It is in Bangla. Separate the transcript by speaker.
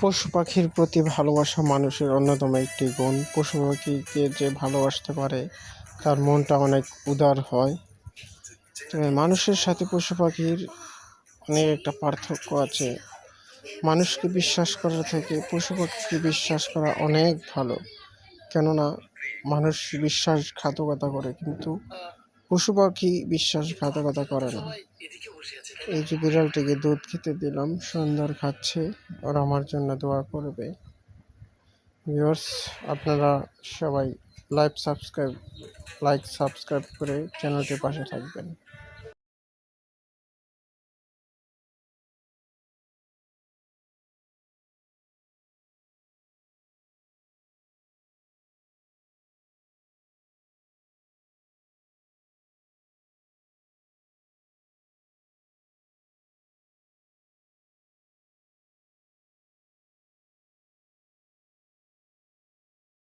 Speaker 1: পশু পাখির প্রতি ভালোবাসা মানুষের অন্যতম একটি গুণ। পশু পাখিকে যে ভালোবাসতে পারে তার মনটা অনেক উদার হয়। তবে মানুষের সাথে পশু পাখির অনেক একটা পার্থক্য আছে। মানুষকে বিশ্বাস করার থেকে পশু পাখিকে বিশ্বাস করা অনেক ভালো, কেননা মানুষ বিশ্বাসঘাতকতা করে কিন্তু পশু পাখি বিশ্বাসঘাতকতা করে না। এই যে বিড়ালটিকে দুধ খেতে দিলাম, সুন্দর খাচ্ছে, আর আমার জন্য দোয়া করবে। ভিউয়ার্স, আপনারা সবাই লাইক সাবস্ক্রাইব করে চ্যানেলটির পাশে থাকবেন।